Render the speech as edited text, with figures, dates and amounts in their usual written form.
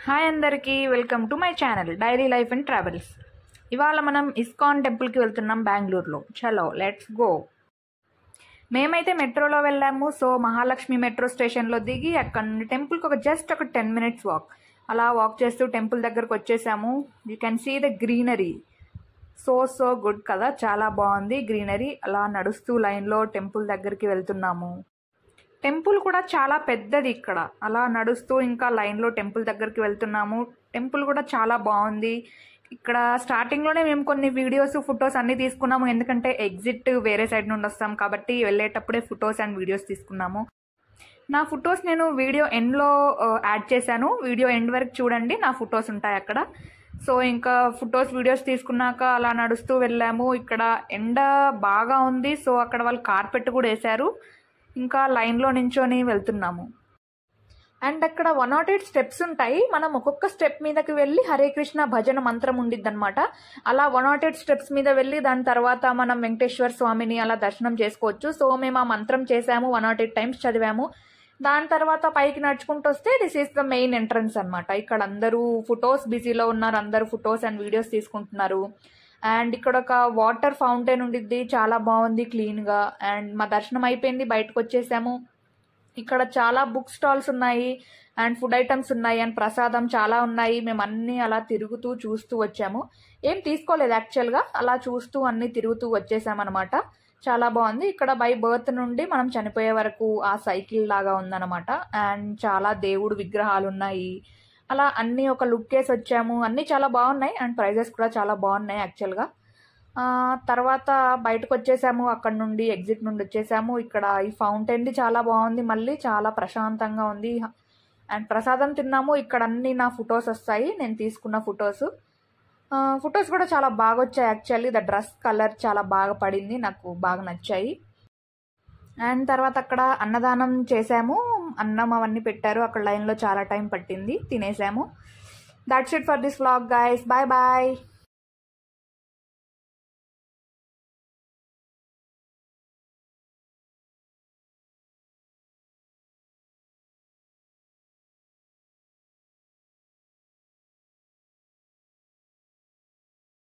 Hi అందరికీ welcome to my channel diary life and travels. ఇవాళ మనం ఇస్కాన్ టెంపుల్కి వెళ్తున్నాం బెంగళూరులో. చలో లెట్స్ గో. మేమైతే మెట్రోలో వెళ్ళాము. సో మహాలక్ష్మి మెట్రో స్టేషన్లో దిగి అక్కడ నుండి టెంపుల్కి జస్ట్ ఒక 10 minutes వాక్. అలా వాక్ చేస్తూ టెంపుల్ దగ్గరకు వచ్చేసాము. You can see the greenery. So good కదా, చాలా బాగుంది గ్రీనరీ. అలా నడుస్తూ లైన్లో టెంపుల్ దగ్గరికి వెళ్తున్నాము. టెంపుల్ కూడా చాలా పెద్దది. ఇక్కడ అలా నడుస్తూ ఇంకా లైన్లో టెంపుల్ దగ్గరికి వెళ్తున్నాము. టెంపుల్ కూడా చాలా బాగుంది. ఇక్కడ స్టార్టింగ్లోనే మేము కొన్ని వీడియోస్ ఫొటోస్ అన్నీ తీసుకున్నాము. ఎందుకంటే ఎగ్జిట్ వేరే సైడ్ నుండి వస్తాం కాబట్టి వెళ్ళేటప్పుడే ఫొటోస్ అండ్ వీడియోస్ తీసుకున్నాము. నా ఫొటోస్ నేను వీడియో ఎండ్లో యాడ్ చేశాను. వీడియో ఎండ్ వరకు చూడండి, నా ఫొటోస్ ఉంటాయి అక్కడ. సో ఇంకా ఫొటోస్ వీడియోస్ తీసుకున్నాక అలా నడుస్తూ వెళ్ళాము. ఇక్కడ ఎండ బాగా ఉంది. సో అక్కడ వాళ్ళు కార్పెట్ కూడా వేశారు. ఇంకా లైన్లో నించొని వెళ్తున్నాము. అండ్ అక్కడ 108 స్టెప్స్ ఉంటాయి. మనం ఒక్కొక్క స్టెప్ మీదకి వెళ్ళి హరే కృష్ణ భజన మంత్రం ఉండిద్ది అనమాట. అలా 108 స్టెప్స్ మీద వెళ్ళి దాని తర్వాత మనం వెంకటేశ్వర స్వామిని అలా దర్శనం చేసుకోవచ్చు. సో మేము ఆ మంత్రం చేసాము, 108 times చదివాము. దాని తర్వాత పైకి నడుచుకుంటూ వస్తే this is the main entrance అనమాట. ఇక్కడ అందరూ ఫొటోస్ బిజీలో ఉన్నారు. అందరూ ఫొటోస్ అండ్ వీడియోస్ తీసుకుంటున్నారు. అండ్ ఇక్కడ ఒక వాటర్ ఫౌంటైన్ ఉండిద్ది, చాలా బాగుంది క్లీన్గా. అండ్ మా దర్శనం అయిపోయింది, బయటకు వచ్చేసాము. ఇక్కడ చాలా బుక్ స్టాల్స్ ఉన్నాయి అండ్ ఫుడ్ ఐటమ్స్ ఉన్నాయి అండ్ ప్రసాదం చాలా ఉన్నాయి. మేము అన్నీ అలా తిరుగుతూ చూస్తూ వచ్చాము. ఏం తీసుకోలేదు యాక్చువల్గా, అలా చూస్తూ అన్నీ తిరుగుతూ వచ్చేసామన్నమాట. చాలా బాగుంది. ఇక్కడ బై బర్త్ నుండి మనం చనిపోయే వరకు ఆ సైకిల్ లాగా ఉందన్నమాట. అండ్ చాలా దేవుడు విగ్రహాలు ఉన్నాయి. అలా అన్నీ ఒక లుక్ వేసి వచ్చాము. అన్నీ చాలా బాగున్నాయి అండ్ ప్రైజెస్ కూడా చాలా బాగున్నాయి యాక్చువల్గా. తర్వాత బయటకు వచ్చేసాము. అక్కడ నుండి ఎగ్జిట్ నుండి వచ్చేసాము. ఇక్కడ ఈ ఫౌంటైన్ది చాలా బాగుంది, మళ్ళీ చాలా ప్రశాంతంగా ఉంది. అండ్ ప్రసాదం తిన్నాము. ఇక్కడ అన్నీ నా ఫొటోస్ వస్తాయి, నేను తీసుకున్న ఫొటోస్ కూడా చాలా బాగా వచ్చాయి యాక్చువల్లీ. ద డ్రెస్ కలర్ చాలా బాగా పడింది, నాకు బాగా నచ్చాయి. అండ్ తర్వాత అక్కడ అన్నదానం చేసాము. అన్నం అవన్నీ పెట్టారు. అక్కడ లైన్లో చాలా టైం పట్టింది, తినేసాము. That's it for this vlog guys. Bye bye.